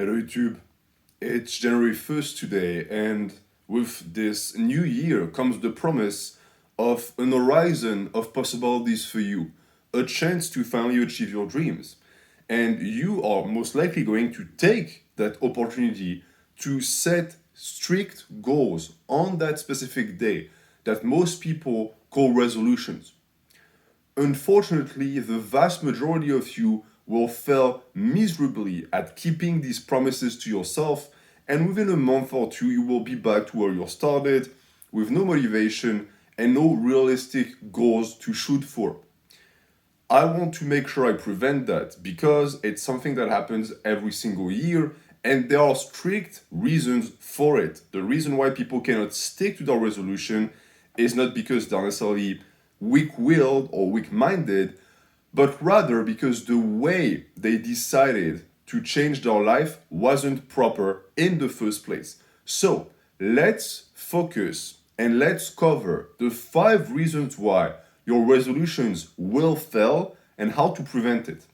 Hello YouTube. It's January 1st today, and with this new year comes the promise of an horizon of possibilities for you, a chance to finally achieve your dreams. And you are most likely going to take that opportunity to set strict goals on that specific day that most people call resolutions. Unfortunately, the vast majority of you will fail miserably at keeping these promises to yourself, and within a month or two, you will be back to where you started with no motivation and no realistic goals to shoot for. I want to make sure I prevent that because it's something that happens every single year and there are strict reasons for it. The reason why people cannot stick to their resolution is not because they're necessarily weak willed or weak minded, but rather because the way they decided to change their life wasn't proper in the first place. So let's focus and let's cover the 5 reasons why your resolutions will fail and how to prevent it.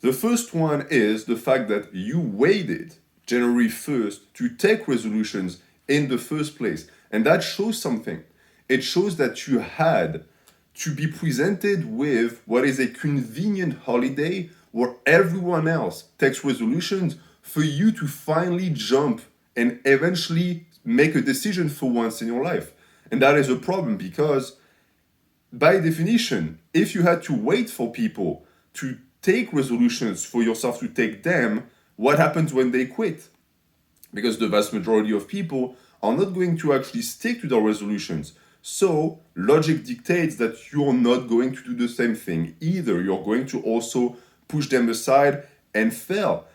The first one is the fact that you waited January 1st to take resolutions in the first place. And that shows something. It shows that you had to be presented with what is a convenient holiday where everyone else takes resolutions for you to finally jump and eventually make a decision for once in your life. And that is a problem because, by definition, if you had to wait for people to take resolutions for yourself to take them, what happens when they quit? Because the vast majority of people are not going to actually stick to their resolutions. So logic dictates that you're not going to do the same thing either. You're going to also push them aside and fail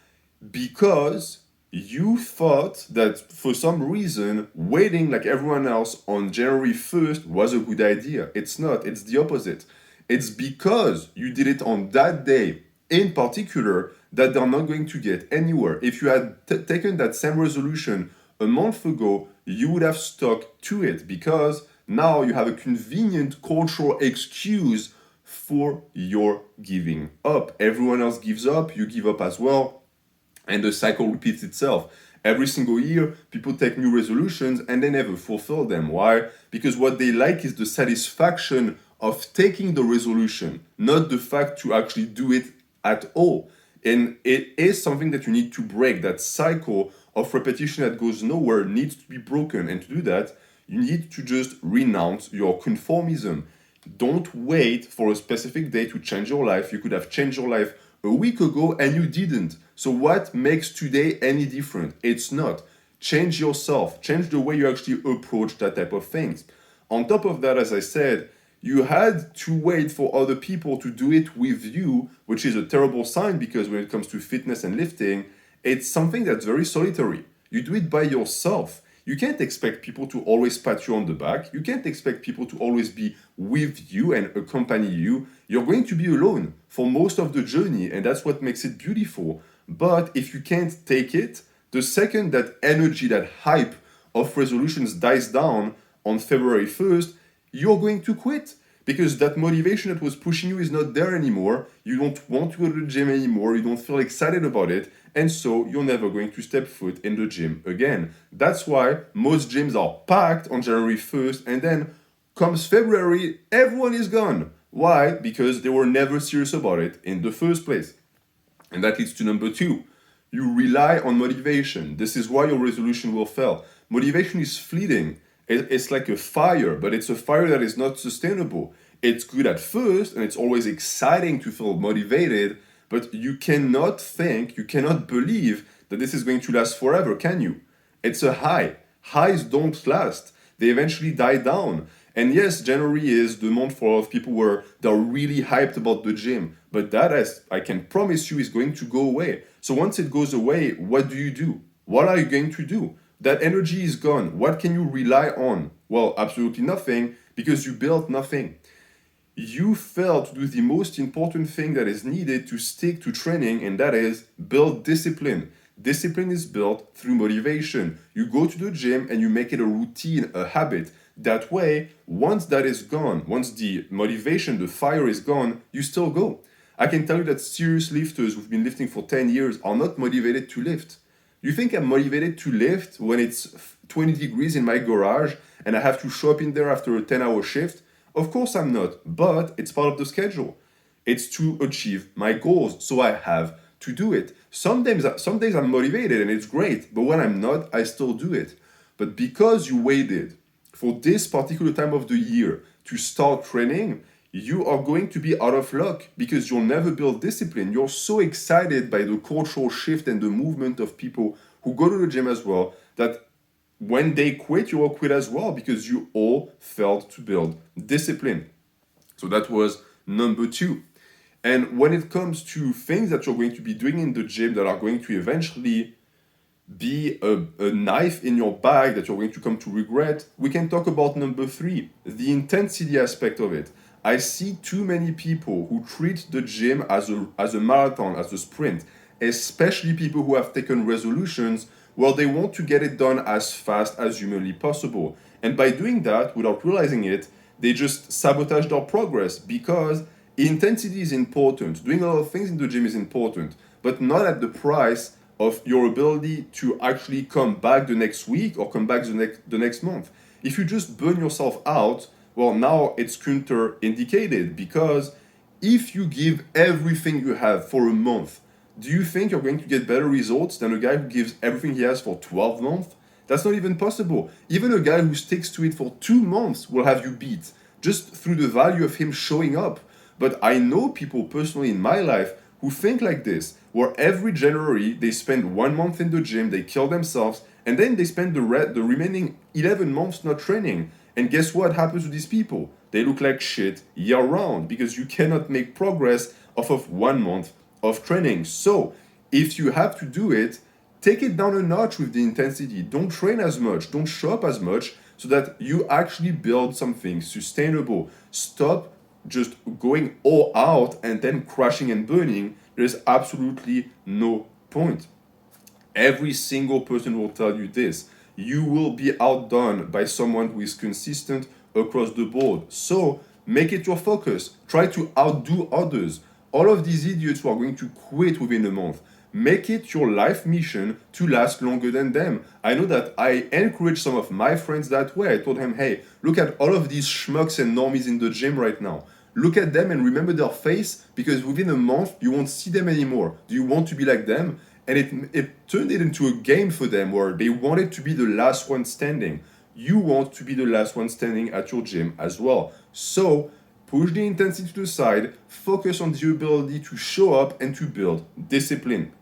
because you thought that for some reason waiting like everyone else on January 1st was a good idea. It's not, it's the opposite. It's because you did it on that day in particular that they're not going to get anywhere. If you had taken that same resolution a month ago, you would have stuck to it because now you have a convenient cultural excuse for your giving up. Everyone else gives up, you give up as well, and the cycle repeats itself. Every single year, people take new resolutions and they never fulfill them. Why? Because what they like is the satisfaction of taking the resolution, not the fact to actually do it at all. And it is something that you need to break. That cycle of repetition that goes nowhere needs to be broken. And to do that, you need to just renounce your conformism. Don't wait for a specific day to change your life. You could have changed your life a week ago and you didn't. So what makes today any different? It's not. Change yourself. Change the way you actually approach that type of things. On top of that, as I said, you had to wait for other people to do it with you, which is a terrible sign because when it comes to fitness and lifting, it's something that's very solitary. You do it by yourself. You can't expect people to always pat you on the back. You can't expect people to always be with you and accompany you. You're going to be alone for most of the journey, and that's what makes it beautiful. But if you can't take it, the second that energy, that hype of resolutions dies down on February 1st, you're going to quit because that motivation that was pushing you is not there anymore. You don't want to go to the gym anymore. You don't feel excited about it. And so you're never going to step foot in the gym again. That's why most gyms are packed on January 1st. And then comes February, everyone is gone. Why? Because they were never serious about it in the first place. And that leads to number 2. You rely on motivation. This is why your resolution will fail. Motivation is fleeting. It's like a fire, but it's a fire that is not sustainable. It's good at first, and it's always exciting to feel motivated, but you cannot think, you cannot believe that this is going to last forever, can you? It's a high. Highs don't last. They eventually die down. And yes, January is the month for a lot of people where they're really hyped about the gym, but that, as I can promise you, is going to go away. So once it goes away, what do you do? What are you going to do? That energy is gone. What can you rely on? Well, absolutely nothing because you built nothing. You failed to do the most important thing that is needed to stick to training, and that is build discipline. Discipline is built through motivation. You go to the gym and you make it a routine, a habit. That way, once that is gone, once the motivation, the fire is gone, you still go. I can tell you that serious lifters who've been lifting for 10 years are not motivated to lift. You think I'm motivated to lift when it's 20 degrees in my garage and I have to show up in there after a 10-hour shift? Of course I'm not, but it's part of the schedule. It's to achieve my goals, so I have to do it. Some days I'm motivated and it's great, but when I'm not, I still do it. But because you waited for this particular time of the year to start training, you are going to be out of luck because you'll never build discipline. You're so excited by the cultural shift and the movement of people who go to the gym as well that when they quit, you will quit as well because you all failed to build discipline. So that was number 2. And when it comes to things that you're going to be doing in the gym that are going to eventually be a knife in your bag that you're going to come to regret, we can talk about number 3, the intensity aspect of it. I see too many people who treat the gym as a marathon, as a sprint, especially people who have taken resolutions where they want to get it done as fast as humanly possible. And by doing that, without realizing it, they just sabotage their progress because intensity is important. Doing a lot of things in the gym is important, but not at the price of your ability to actually come back the next week or come back the next month. If you just burn yourself out, well, now it's counter-indicated because if you give everything you have for a month, do you think you're going to get better results than a guy who gives everything he has for 12 months? That's not even possible. Even a guy who sticks to it for 2 months will have you beat just through the value of him showing up. But I know people personally in my life who think like this, where every January they spend 1 month in the gym, they kill themselves, and then they spend the remaining 11 months not training. And guess what happens to these people? They look like shit year round because you cannot make progress off of 1 month of training. So if you have to do it, take it down a notch with the intensity. Don't train as much, don't show up as much so that you actually build something sustainable. Stop just going all out and then crashing and burning. There's absolutely no point. Every single person will tell you this. You will be outdone by someone who is consistent across the board. So make it your focus. Try to outdo others. All of these idiots who are going to quit within a month, make it your life mission to last longer than them. I know that I encourage some of my friends that way. I told him, hey, look at all of these schmucks and normies in the gym right now. Look at them and remember their face because within a month, you won't see them anymore. Do you want to be like them? And it turned it into a game for them where they wanted to be the last one standing. You want to be the last one standing at your gym as well. So push the intensity to the side, focus on the ability to show up and to build discipline.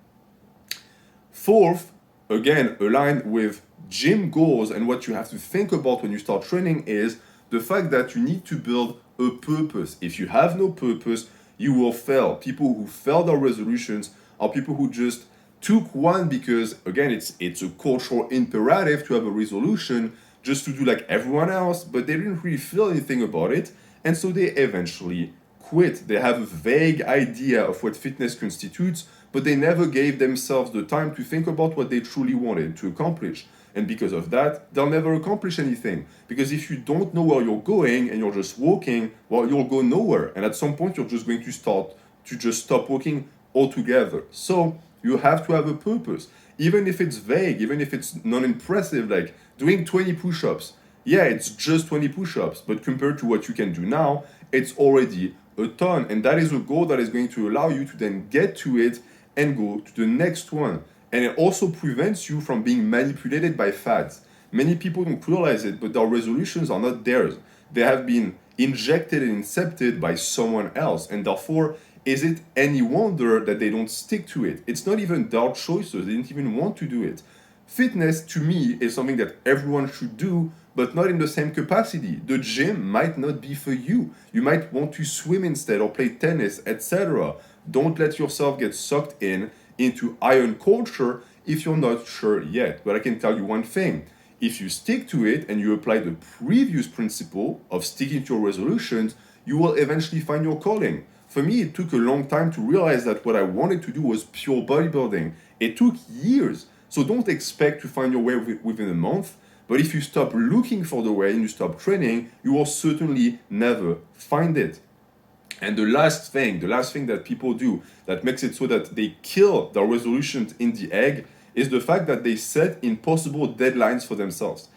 4th, again, aligned with gym goals and what you have to think about when you start training is the fact that you need to build a purpose. If you have no purpose, you will fail. People who fail their resolutions are people who just took one because, again, it's a cultural imperative to have a resolution just to do like everyone else, but they didn't really feel anything about it, and so they eventually quit. They have a vague idea of what fitness constitutes, but they never gave themselves the time to think about what they truly wanted to accomplish. And because of that, they'll never accomplish anything. Because if you don't know where you're going and you're just walking, well, you'll go nowhere. And at some point, you're just going to stop walking altogether. So you have to have a purpose. Even if it's vague, even if it's non-impressive, like doing 20 push-ups. Yeah, it's just 20 push-ups, but compared to what you can do now, it's already a ton. And that is a goal that is going to allow you to then get to it and go to the next one. And it also prevents you from being manipulated by fads. Many people don't realize it, but their resolutions are not theirs. They have been injected and incepted by someone else, and therefore, is it any wonder that they don't stick to it? It's not even their choices, they didn't even want to do it. Fitness, to me, is something that everyone should do, but not in the same capacity. The gym might not be for you. You might want to swim instead or play tennis, etc. Don't let yourself get sucked into iron culture if you're not sure yet. But I can tell you one thing. If you stick to it and you apply the previous principle of sticking to your resolutions, you will eventually find your calling. For me, it took a long time to realize that what I wanted to do was pure bodybuilding. It took years. So don't expect to find your way within a month. But if you stop looking for the way and you stop training, you will certainly never find it. And the last thing that people do that makes it so that they kill their resolutions in the egg is the fact that they set impossible deadlines for themselves.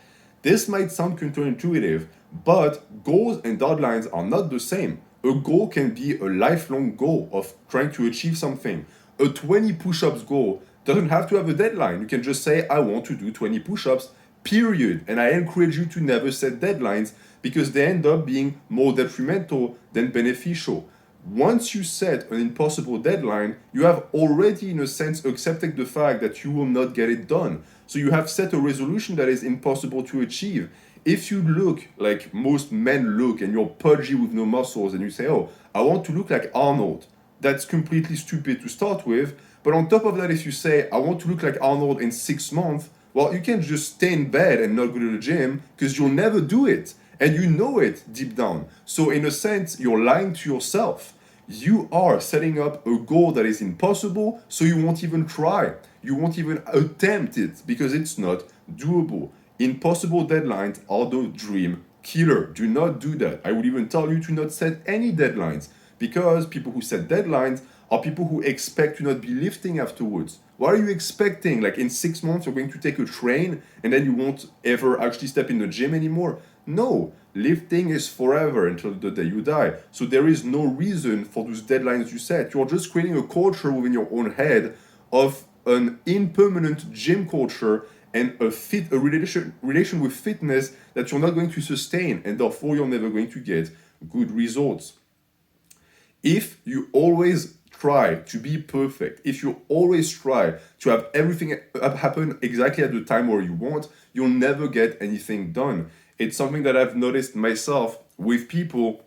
This might sound counterintuitive, but goals and deadlines are not the same. A goal can be a lifelong goal of trying to achieve something. A 20 push ups goal doesn't have to have a deadline. You can just say, I want to do 20 push ups, period. And I encourage you to never set deadlines because they end up being more detrimental than beneficial. Once you set an impossible deadline, you have already, in a sense, accepted the fact that you will not get it done. So you have set a resolution that is impossible to achieve. If you look like most men look and you're pudgy with no muscles and you say, oh, I want to look like Arnold, that's completely stupid to start with. But on top of that, if you say, I want to look like Arnold in 6 months, well, you can just stay in bed and not go to the gym because you'll never do it. And you know it deep down. So, in a sense, you're lying to yourself. You are setting up a goal that is impossible, so you won't even try. You won't even attempt it because it's not doable. Impossible deadlines are the dream killer. Do not do that. I would even tell you to not set any deadlines because people who set deadlines are people who expect to not be lifting afterwards. What are you expecting? Like in 6 months, you're going to take a train and then you won't ever actually step in the gym anymore? No, lifting is forever until the day you die. So there is no reason for those deadlines you set. You're just creating a culture within your own head of an impermanent gym culture and a relation with fitness that you're not going to sustain, and therefore you're never going to get good results. If you always try to be perfect, if you always try to have everything happen exactly at the time where you want, you'll never get anything done. It's something that I've noticed myself with people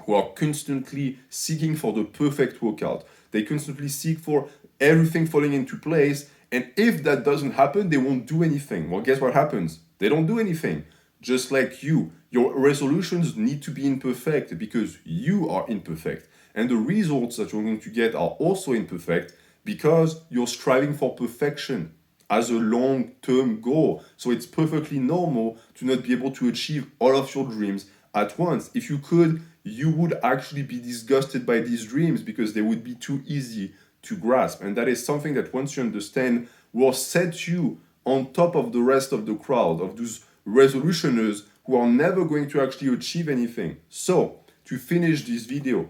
who are constantly seeking for the perfect workout. They constantly seek for everything falling into place, and if that doesn't happen, they won't do anything. Well, guess what happens? They don't do anything. Just like you, your resolutions need to be imperfect because you are imperfect. And the results that you're going to get are also imperfect because you're striving for perfection as a long-term goal. So it's perfectly normal to not be able to achieve all of your dreams at once. If you could, you would actually be disgusted by these dreams because they would be too easy to grasp. And that is something that once you understand will set you on top of the rest of the crowd, of those resolutioners who are never going to actually achieve anything. So, to finish this video,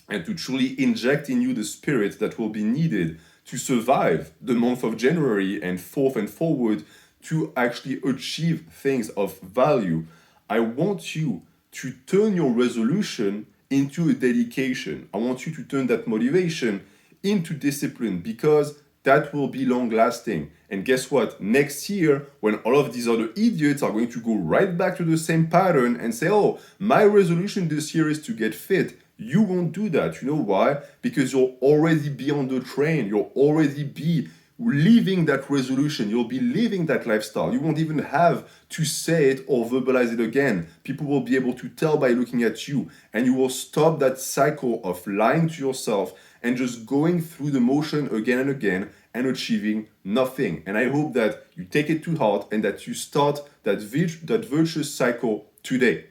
and to truly inject in you the spirit that will be needed to survive the month of January and forward to actually achieve things of value, I want you to turn your resolution into a dedication. I want you to turn that motivation into discipline because that will be long lasting. And guess what? Next year, when all of these other idiots are going to go right back to the same pattern and say, oh, my resolution this year is to get fit, you won't do that. You know why? Because you'll already be on the train. You'll already be living that resolution. You'll be living that lifestyle. You won't even have to say it or verbalize it again. People will be able to tell by looking at you, and you will stop that cycle of lying to yourself and just going through the motion again and again and achieving nothing. And I hope that you take it to heart and that you start that virtuous cycle today.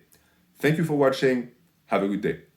Thank you for watching. Have a good day.